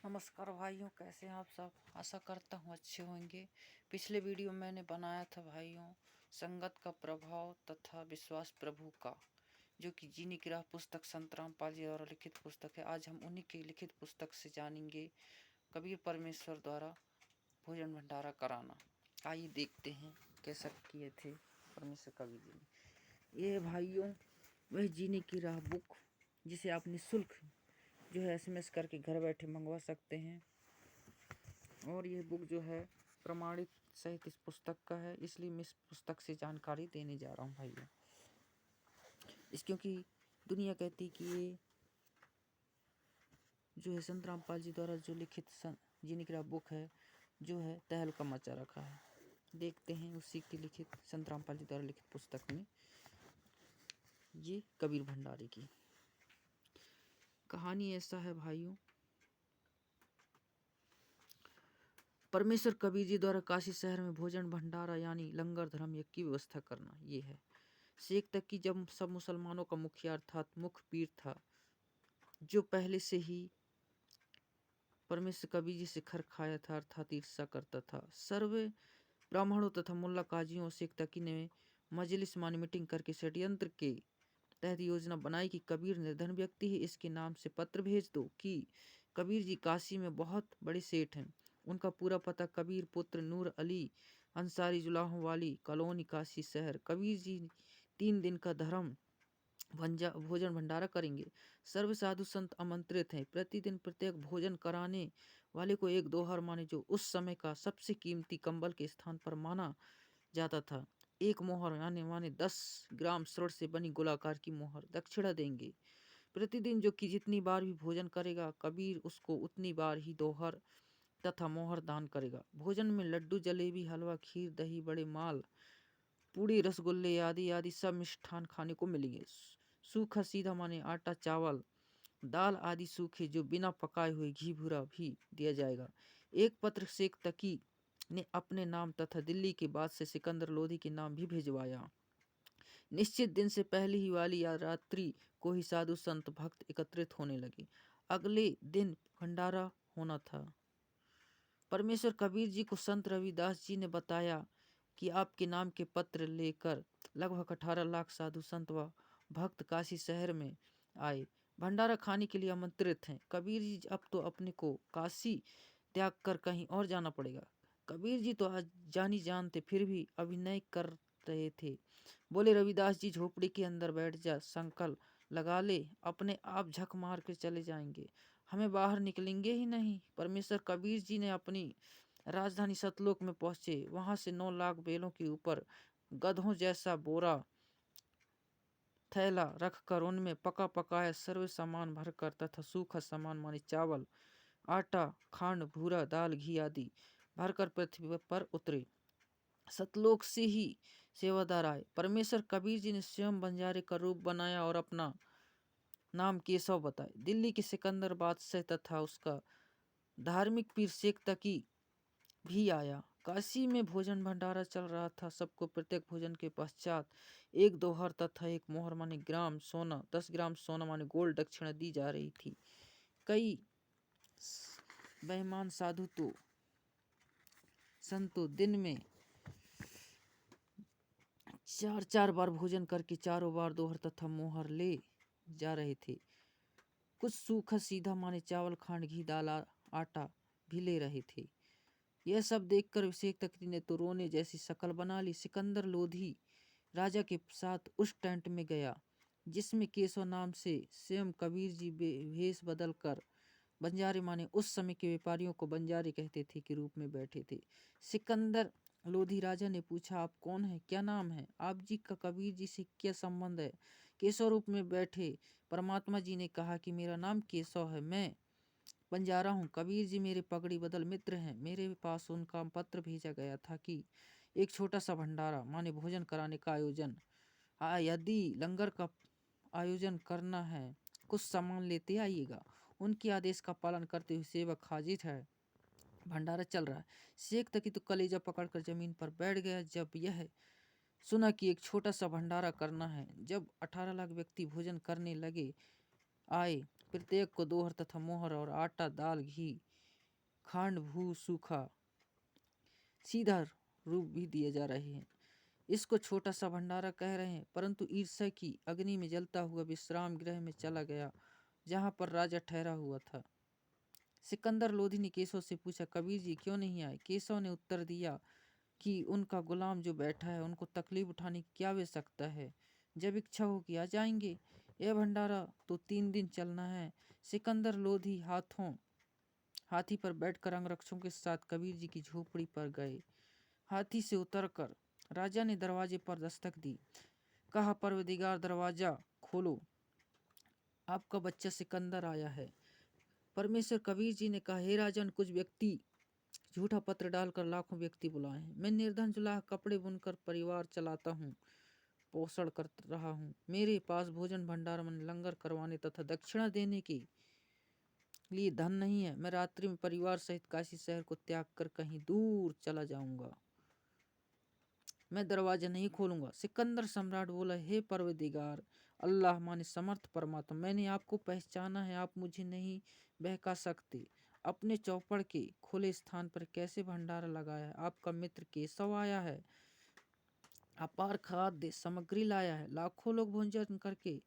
नमस्कार भाइयों, कैसे हैं आप सब। आशा करता हूँ अच्छे होंगे। पिछले वीडियो मैंने बनाया था भाइयों संगत का प्रभाव तथा विश्वास प्रभु का, जो कि जीने की राह पुस्तक संत रामपाल जी द्वारा लिखित पुस्तक है। आज हम उन्हीं की लिखित पुस्तक से जानेंगे कबीर परमेश्वर द्वारा भोजन भंडारा कराना। आइए देखते हैं कैसा किए थे परमेश्वर कबीर जी ने। ये भाइयों वह जीने की राह बुक, जिसे आप निःशुल्क जो है SMS करके घर बैठे मंगवा सकते हैं। और ये बुक जो है प्रमाणित सहित इस पुस्तक का है, इसलिए मैं इस पुस्तक से जानकारी देने जा रहा हूँ भाइयों। क्योंकि दुनिया कहती कि ये जो है संत रामपाल जी द्वारा जो लिखित जीने की राह बुक है, जो है तहलका मचा रखा है। देखते हैं उसी की लिखित संत रामपाल जी द्वारा लिखित पुस्तक में ये कबीर भंडारी की कहानी। ऐसा है भाइयों, परमेश्वर कबीर जी द्वारा काशी शहर में भोजन भंडारा यानी लंगर धर्म यज्ञ की व्यवस्था करना। ये है शेख तकी, जब सब मुसलमानों का मुखिया अर्थात मुख्य पीर था, जो पहले से ही परमेश्वर कबीर जी से खर खाया था अर्थात ईर्षा करता था। सर्वे ब्राह्मणों तथा मुल्ला काजियों शेख तकी ने मजलिस मानी मीटिंग करके षड्यंत्र के तहत योजना बनाई कि कबीर निर्धन व्यक्ति है, इसके नाम से पत्र भेज दो कि कबीर जी काशी में बहुत बड़े सेठ हैं। उनका पूरा पता कबीर पुत्र नूर अली अंसारी जुलाहों वाली कॉलोनी काशी शहर। कबीर जी 3 दिन का धर्म भोजन भंडारा करेंगे। सर्व साधु संत आमंत्रित हैं। प्रतिदिन प्रत्येक भोजन कराने वाले को एक दोहर माने, जो उस समय का सबसे कीमती कंबल के स्थान पर माना जाता था, एक मोहर यानी माने 10 ग्राम स्वर्ण से बनी गोलाकार की मोहर दक्षिणा देंगे। प्रतिदिन जो कि जितनी बार भी भोजन करेगा, कबीर उसको उतनी बार ही दोहर तथा मोहर दान करेगा। भोजन में लड्डू, जलेबी, हलवा, खीर, दही, बड़े माल, पूड़ी, रसगुल्ले आदि आदि सब मिष्ठान खाने को मिलेंगे। सूखा सीधा माने आटा, चावल, दाल आदि सूखे जो बिना पकाए हुए घी भूरा भी दिया जाएगा। एक पत्र शेख तकी ने अपने नाम तथा दिल्ली के बादशाह सिकंदर लोधी के नाम भी भिजवाया। निश्चित दिन से पहले ही वाली या रात्रि को ही साधु संत भक्त एकत्रित होने लगे। अगले दिन भंडारा होना था। परमेश्वर कबीर जी को संत रविदास जी ने बताया कि आपके नाम के पत्र लेकर लगभग 18 लाख साधु संत व भक्त काशी शहर में आए, भंडारा खाने के लिए आमंत्रित हैं। कबीर जी अब तो अपने को काशी त्याग कर कहीं और जाना पड़ेगा। कबीर जी तो आज जानी जान थे, फिर भी अभिनय कर रहे थे। बोले, रविदास जी झोपड़ी के अंदर बैठ जा, संकल्प लगा ले, अपने आप झक मार कर चले जाएंगे, हमें बाहर निकलेंगे ही नहीं। परमेश्वर कबीर जी ने अपनी राजधानी सतलोक में पहुंचे। वहां से 9 लाख बैलों के ऊपर गधों जैसा बोरा थैला रखकर उनमें पका पकाया सर्व सामान भरकर तथा सूखा सामान माने चावल, आटा, खांड, भूरा, दाल, घी आदि भरकर पृथ्वी पर उतरे। सतलोक से ही सेवादार आए। परमेश्वर कबीर जी ने स्वयं बंजारे का रूप बनाया और अपना नाम केशव बताए। दिल्ली के सिकंदर बादशाह तथा उसका धार्मिक पीर शेख तकी भी आया। काशी में भोजन भंडारा चल रहा था। सबको प्रत्येक भोजन के पश्चात एक दोहर तथा एक मोहर माने ग्राम सोना, 10 ग्राम सोना माने गोल्ड दक्षिणा दी जा रही थी। कई बेईमान साधु तो संतो दिन में 4-4 बार भोजन करके चारों बार दोहर तथा मोहर ले जा रहे थे। कुछ सूखा सीधा माने चावल, खांड, घी, दाल, आटा भी ले रहे थे। यह सब देखकर शेख तकरी ने तो रोने जैसी शक्ल बना ली। सिकंदर लोधी राजा के साथ उस टेंट में गया जिसमें केशव नाम से स्वयं कबीर जी भेष बदल कर बंजारे माने उस समय के व्यापारियों को बंजारे कहते थे के रूप में बैठे थे। सिकंदर लोधी राजा ने पूछा, आप कौन है, क्या नाम है, आप जी का कबीर जी से क्या संबंध है। केशव रूप में बैठे परमात्मा जी ने कहा कि मेरा नाम केशव है, मैं बंजारा हूँ। कबीर जी मेरे पगड़ी बदल मित्र हैं। मेरे पास उनका पत्र भेजा गया था कि एक छोटा सा भंडारा माने भोजन कराने का आयोजन, यदि लंगर का आयोजन करना है, कुछ सामान लेते आइएगा। उनके आदेश का पालन करते हुए सेवक हाजिर है। भंडारा चल रहा है। शेख तकी तो कलेजा पकड़कर जमीन पर बैठ गया जब यह सुना कि एक छोटा सा भंडारा करना है। जब 18 लाख व्यक्ति भोजन करने लगे आए प्रत्येक को दोहर तथा मोहर और आटा, दाल, घी, खांड, भू, सूखा, सीधा रूप भी दिए जा रहे हैं। इसको छोटा सा भंडारा कह रहे हैं, परंतु ईर्ष्या की अग्नि में जलता हुआ विश्राम गृह में चला गया जहाँ पर राजा ठहरा हुआ था। सिकंदर लोधी ने केशव से पूछा, कबीर जी क्यों नहीं आए? केशव ने उत्तर दिया कि उनका गुलाम जो बैठा है उनको तकलीफ उठाने की क्या आवश्यकता है, जब इच्छा हो कि आ जाएंगे। यह भंडारा तो 3 दिन चलना है। सिकंदर लोधी हाथी पर बैठकर अंगरक्षकों के साथ कबीर जी की झोपड़ी पर गए। हाथी से उतरकर राजा ने दरवाजे पर दस्तक दी। कहा, परवदिगार दरवाजा खोलो, आपका बच्चा सिकंदर आया है। परमेश्वर कबीर जी ने कहा, हे राजन, कुछ व्यक्ति झूठा पत्र डालकर लाखों व्यक्ति बुलाए हैं। मैं निर्धन जुलाह कपड़े बुनकर परिवार चलाता हूँ, पोषण कर रहा हूँ। मेरे पास भोजन भंडार में लंगर करवाने तथा दक्षिणा देने के लिए धन नहीं है। मैं रात्रि में परिवार सहित काशी शहर को त्याग कर कहीं दूर चला जाऊंगा। मैं दरवाजा नहीं खोलूंगा। सिकंदर सम्राट बोला, हे परवदिगार अल्लाह माने समर्थ परमात्मा, मैंने आपको पहचाना है, आप मुझे नहीं बहका सकते। अपने चौपड़ के खुले स्थान पर कैसे भंडारा लगाया है? आपका मित्र केशव आया है, अपार खाद्य सामग्री लाया है, लाखों लोग भोजन करके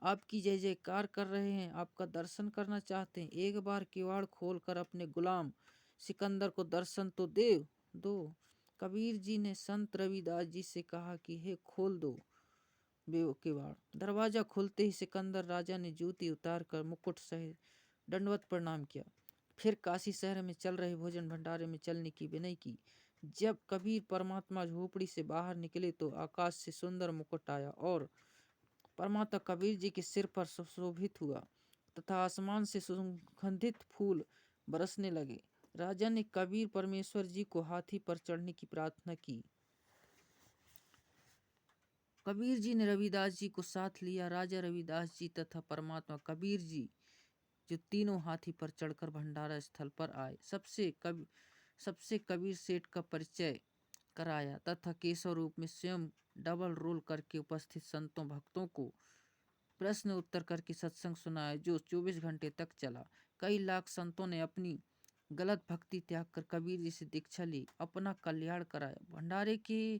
आपकी जय जयकार कर रहे हैं, आपका दर्शन करना चाहते हैं। एक बार किवाड़ खोलकर अपने गुलाम सिकंदर को दर्शन तो दो। कबीर जी ने संत रविदास जी से कहा कि हे खोल दो किवाड़। दरवाजा खुलते ही सिकंदर राजा ने जूती उतार कर मुकुट सहित दंडवत प्रणाम किया। फिर काशी शहर में चल रहे भोजन भंडारे में चलने की विनय की। जब कबीर परमात्मा झोपड़ी से बाहर निकले तो आकाश से सुंदर मुकुट आया और परमात्मा कबीर जी के सिर पर सुशोभित हुआ तथा आसमान से सुगंधित फूल बरसने लगे। राजा ने कबीर परमेश्वर जी को हाथी पर चढ़ने की प्रार्थना की। कबीर जी ने रविदास जी को साथ लिया। राजा रविदास जी तथा परमात्मा कबीर जी जो तीनों हाथी पर चढ़कर भंडारा स्थल पर आए, सबसे कबीर सेठ का परिचय कराया तथा केशव रूप में स्वयं डबल रोल करके उपस्थित संतों भक्तों को प्रश्न उत्तर करके सत्संग सुनाया, जो 24 घंटे तक चला। कई लाख संतों ने अपनी गलत भक्ति त्याग कर कबीर जी से दीक्षा ली, अपना कल्याण कराया। भंडारे के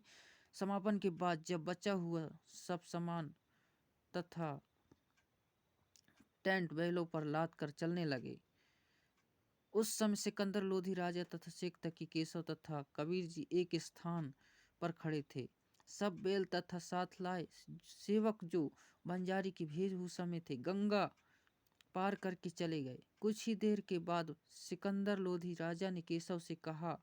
समापन के बाद जब बचा हुआ सब सामान तथा टेंट बैलों पर लाद कर चलने लगे, उस समय सिकंदर लोधी राजा तथा शेख तकी केशव तथा कबीर जी एक स्थान पर खड़े थे। सब बैल तथा साथ लाए सेवक जो बंजारी की वेशभूषा में थे गंगा पार करके चले गए। कुछ ही देर के बाद सिकंदर लोधी राजा ने केशव से कहा,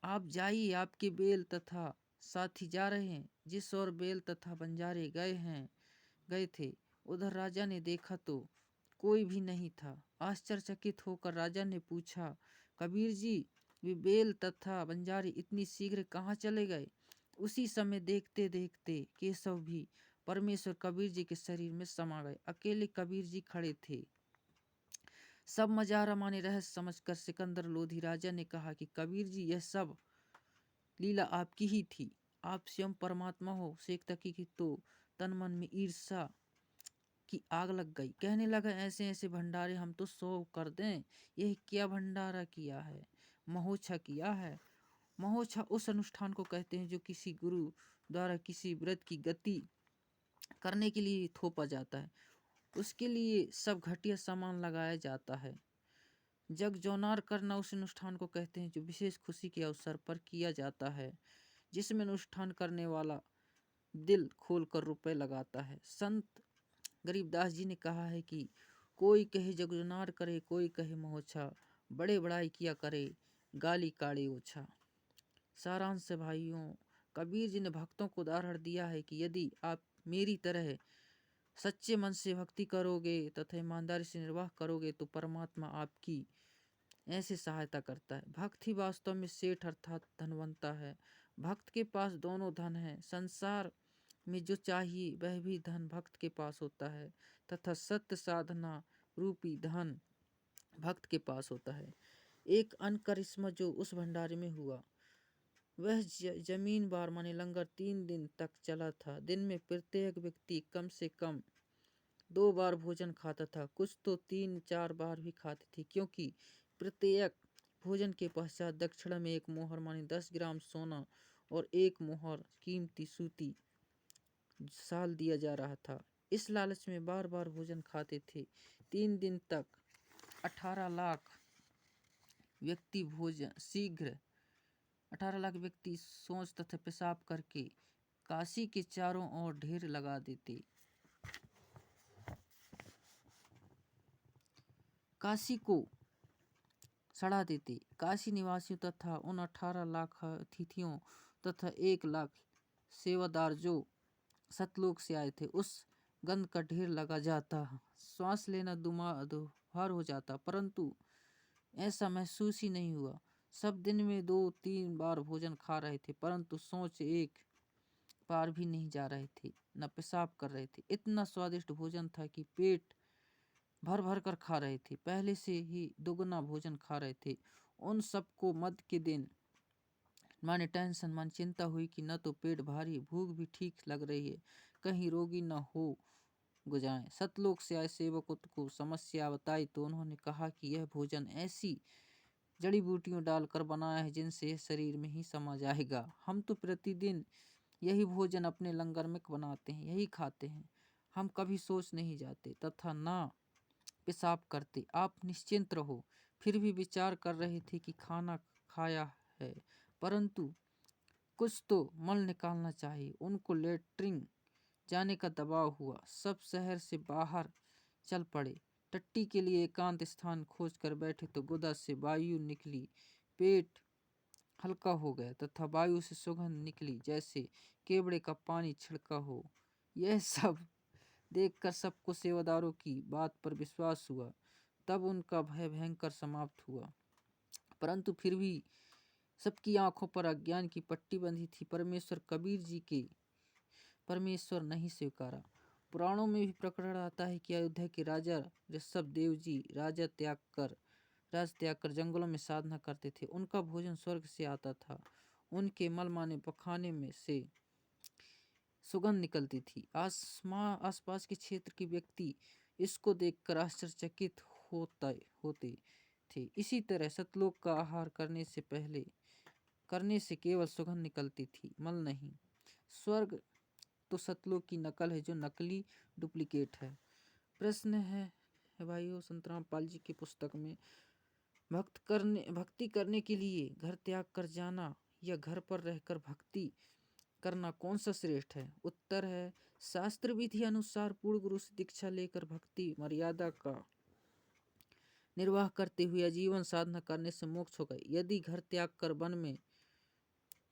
आप जाइए, आपके बैल तथा साथी जा रहे हैं। जिस ओर बैल तथा बंजारे गए थे उधर राजा ने देखा तो कोई भी नहीं था। आश्चर्यचकित होकर राजा ने पूछा, कबीर जी, वे बैल तथा बंजारे इतनी शीघ्र कहाँ चले गए? उसी समय देखते देखते केशव भी परमेश्वर कबीर जी के शरीर में समा गए। अकेले कबीर जी खड़े थे। सब मजारा माने रहस्य समझकर सिकंदर लोधी राजा ने कहा कि कबीर जी, यह सब लीला आपकी ही थी, आप स्वयं परमात्मा हो। शेख तकी की तो तन मन में ईर्ष्या की आग लग गई। कहने लगा, ऐसे ऐसे भंडारे हम तो 100 कर दें, यह क्या भंडारा किया है? महोत्सव किया है। महोत्सव उस अनुष्ठान को कहते हैं जो किसी गुरु द्वारा किसी व्रत की गति करने के लिए थोपा जाता है। उसके लिए सब घटिया सामान लगाया जाता है। जग जौनार करना उस अनुष्ठान को कहते हैं जो विशेष खुशी के अवसर पर किया जाता है, जिसमें अनुष्ठान करने वाला दिल खोलकर रुपए लगाता है। संत गरीबदास जी ने कहा है कि कोई कहे जगजोनार करे, कोई कहे महोत्सव, बड़े बड़ाई किया करे, गाली काढ़े ओछा। सारांश भाइयों, कबीर जी ने भक्तों को उदाहरण दिया है कि यदि आप मेरी तरह सच्चे मन से भक्ति करोगे तथा ईमानदारी से निर्वाह करोगे तो परमात्मा आपकी ऐसे सहायता करता है। भक्त ही वास्तव में सेठ अर्थात धनवंता है। भक्त के पास दोनों धन है। संसार में जो चाहिए वह भी धन भक्त के पास होता है तथा सत्य साधना रूपी धन भक्त के पास होता है। एक अन्य करिश्मा जो उस भंडारे में हुआ वह जमीन बार माने लंगर 3 दिन तक चला था। दिन में प्रत्येक व्यक्ति कम से कम 2 बार भोजन खाता था, कुछ तो 3-4 बार भी खाते थे, क्योंकि प्रत्येक भोजन के पश्चात दक्षिणा में 1 मोहर माने 10 ग्राम सोना और 1 मोहर कीमती सूती शाल दिया जा रहा था। इस लालच में बार बार भोजन खाते थे। 3 दिन तक 18 लाख व्यक्ति भोजन शीघ्र 18 लाख व्यक्ति सोच तथा पेशाब करके काशी के चारों ओर ढेर लगा देते। काशी को सड़ा देते। काशी निवासियों तथा उन 18 लाख अतिथियों तथा 1 लाख सेवादार जो सतलोक से आए थे, उस गंध का ढेर लगा जाता। श्वास लेना दुभर हो जाता, परंतु ऐसा महसूस ही नहीं हुआ। सब दिन में 2-3 बार भोजन खा रहे थे, परंतु सोच एक बार भी नहीं जा रहे थे, न पेशाब कर रहे थे। इतना स्वादिष्ट भोजन था कि पेट भर भर कर खा रहे थे, पहले से ही दुगना भोजन खा रहे थे। उन सबको मध्य के दिन माने टेंशन माने चिंता हुई कि न तो पेट भारी, भूख भी ठीक लग रही है, कहीं रोगी न हो गुजाएं। सतलोक से आए सेवकों को समस्या बताई तो उन्होंने कहा कि यह भोजन ऐसी जड़ी बूटियों डालकर बनाया है जिनसे यह शरीर में ही समा जाएगा। हम तो प्रतिदिन यही भोजन अपने लंगर में बनाते हैं, यही खाते हैं। हम कभी सोच नहीं जाते तथा ना पेशाब करते। आप निश्चिंत रहो। फिर भी विचार कर रहे थे कि खाना खाया है, परंतु कुछ तो मल निकालना चाहिए। उनको लेटरिन जाने का दबाव हुआ। सब शहर से बाहर चल पड़े। टट्टी के लिए एकांत स्थान खोज कर बैठे तो गुदा से वायु निकली। पेट हल्का हो गया तथा वायु से सुगंध निकली जैसे केवड़े का पानी छिड़का हो। यह सब देखकर सबको सेवादारों की बात पर विश्वास हुआ। तब उनका भय भयंकर समाप्त हुआ, परंतु फिर भी सबकी आंखों पर अज्ञान की पट्टी बंधी थी। परमेश्वर कबीर जी के परमेश्वर नहीं स्वीकारा। पुराणों में भी प्रकरण आता है कि अयोध्या के राजा ऋषभ देव जी राज त्याग कर जंगलों में साधना करते थे। उनका भोजन स्वर्ग से आता था। उनके मल माने पखाने में से सुगंध निकलती थी। आसपास के क्षेत्र के व्यक्ति इसको देखकर आश्चर्यचकित होते थे। इसी तरह सतलोक का आहार करने से केवल सुगंध निकलती थी, मल नहीं। स्वर्ग तो सतलोक की नकल है, जो नकली डुप्लीकेट है। प्रश्न है भाइयों, संतराम पाल जी की पुस्तक में भक्ति करने के लिए घर त्याग कर जाना या घर पर रहकर भक्ति करना कौन सा श्रेष्ठ है? उत्तर है, शास्त्र विधि अनुसार पूर्ण गुरु से दीक्षा लेकर भक्ति मर्यादा का निर्वाह करते हुए आजीवन साधना करने से मोक्ष होगा। यदि घर त्याग कर वन में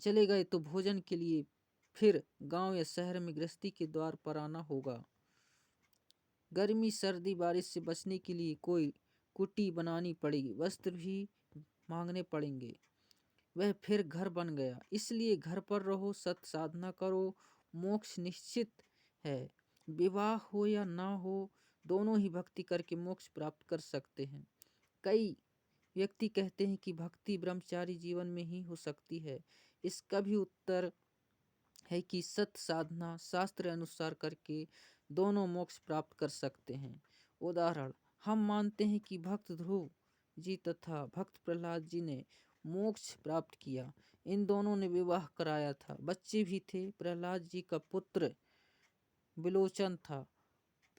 चले गए तो भोजन के लिए फिर गांव या शहर में गृहस्थी के द्वार पर आना होगा। गर्मी सर्दी बारिश से बचने के लिए कोई कुटी बनानी पड़ेगी, वस्त्र भी मांगने पड़ेंगे। वह फिर घर बन गया। इसलिए घर पर रहो, सत साधना करो, मोक्ष निश्चित है। विवाह हो या ना हो, दोनों ही भक्ति करके मोक्ष प्राप्त कर सकते हैं। कई व्यक्ति कहते हैं कि भक्ति ब्रह्मचारी जीवन में ही हो सकती है। इसका भी उत्तर है कि सत साधना शास्त्र अनुसार करके दोनों मोक्ष प्राप्त कर सकते हैं। उदाहरण, हम मानते हैं कि भक्त ध्रुव जी तथा भक्त प्रहलाद जी ने मोक्ष प्राप्त किया। इन दोनों ने विवाह कराया था, बच्चे भी थे। प्रहलाद जी का पुत्र विलोचन था,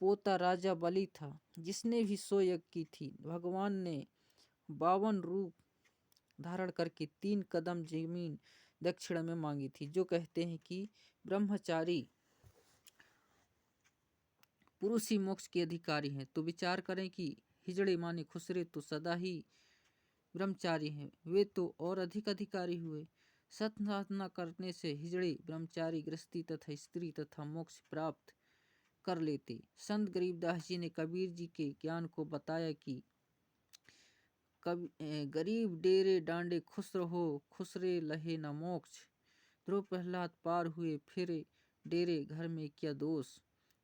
पोता राजा बलि था, जिसने भी सो यज्ञ की थी। भगवान ने 52 रूप धारण करके 3 कदम जमीन दक्षिण में मांगी थी। जो कहते हैं कि ब्रह्मचारी पुरुष ही मोक्ष के अधिकारी हैं, तो विचार करें कि हिजड़े माने खुसरे तो सदा ही ब्रह्मचारी हैं, वे तो और अधिक अधिकारी हुए। सत साधना करने से हिजड़े ब्रह्मचारी गृहस्थी तथा स्त्री तथा मोक्ष प्राप्त कर लेते। संत गरीबदास जी ने कबीर जी के ज्ञान को बताया कि गरीब डेरे डांडे खुश रहो, खुसरे लहे न मोक्ष। ध्रुव प्रहलाद पार हुए फिरे डेरे, घर में क्या दोष।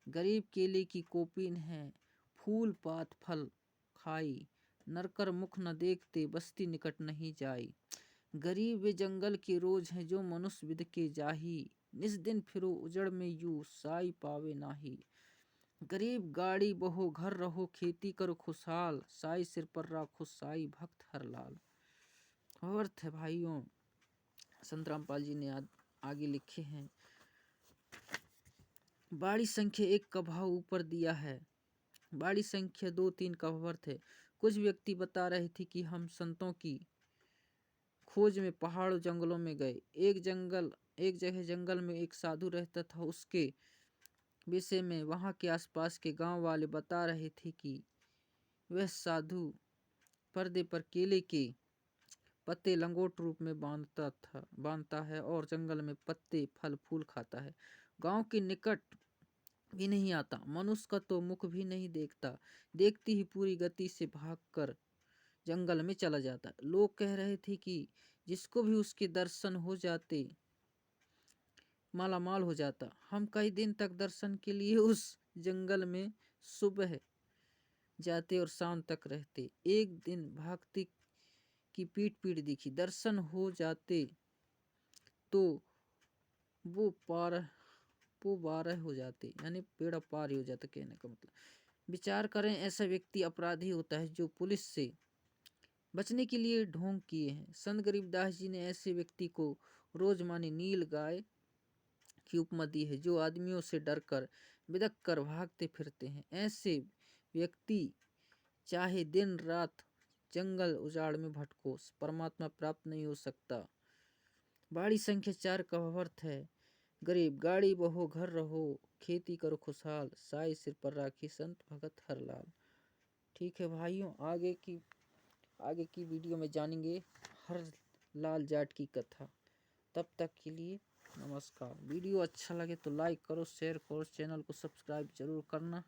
गरीब केले की कोपीन है, फूल पात फल खाई। नरकर मुख न देखते, बस्ती निकट नहीं जाई। गरीब वे जंगल के रोज हैं, जो मनुष्य विद के जाही। निस दिन फिरो उजड़ में यूं, साई पावे नाही। गरीब गाड़ी बहो घर रहो खेती करो खुशहाल, साई सिर पर राखो साई भक्त हर लाल। अर्थ है भाइयों, संत रामपाल जी ने आगे लिखे हैं, बाड़ी संख्या 1 का भाव ऊपर दिया है। बाड़ी संख्या 2, 3 का अर्थ है, कुछ व्यक्ति बता रहे थे कि हम संतों की खोज में पहाड़ों जंगलों में गए। एक जगह जंगल में एक साधु रहता था। उसके विषय में वहाँ के आसपास के गांव वाले बता रहे थे कि वह साधु पर्दे पर केले के पत्ते लंगोट रूप में बांधता है और जंगल में पत्ते फल फूल खाता है। गांव के निकट भी नहीं आता, मनुष्य का तो मुख भी नहीं देखता, देखती ही पूरी गति से भागकर जंगल में चला जाता। लोग कह रहे थे कि जिसको भी उसके दर्शन हो जाते मालामाल हो जाता। हम कई दिन तक दर्शन के लिए उस जंगल में सुबह जाते और शाम तक रहते। एक दिन भागते की पीठ दिखी, दर्शन हो जाते तो वो बारह हो जाते, यानी पेड़ पार ही हो जाता। कहने का मतलब, विचार करें, ऐसा व्यक्ति अपराधी होता है जो पुलिस से बचने के लिए ढोंग किए हैं। संत गरीबदास जी ने ऐसे व्यक्ति को रोज मानी नील गाय की उपमा दी है, जो आदमियों से डरकर बिदक कर भागते फिरते हैं। ऐसे व्यक्ति चाहे दिन रात जंगल उजाड़ में भटको, परमात्मा प्राप्त नहीं हो सकता। बाड़ी संख्या 4 का अर्थ है, गरीब गाड़ी बहो घर रहो खेती करो खुशहाल, साई सिर पर राखी संत भगत हर लाल। ठीक है भाइयों, आगे की वीडियो में जानेंगे हर लाल जाट की कथा। तब तक के लिए नमस्कार। वीडियो अच्छा लगे तो लाइक करो, शेयर करो, चैनल को सब्सक्राइब जरूर करना,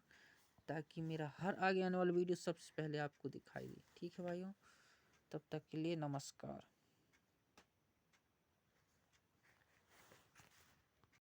ताकि मेरा हर आगे आने वाला वीडियो सबसे पहले आपको दिखाई दे। ठीक है भाइयों, तब तक के लिए नमस्कार।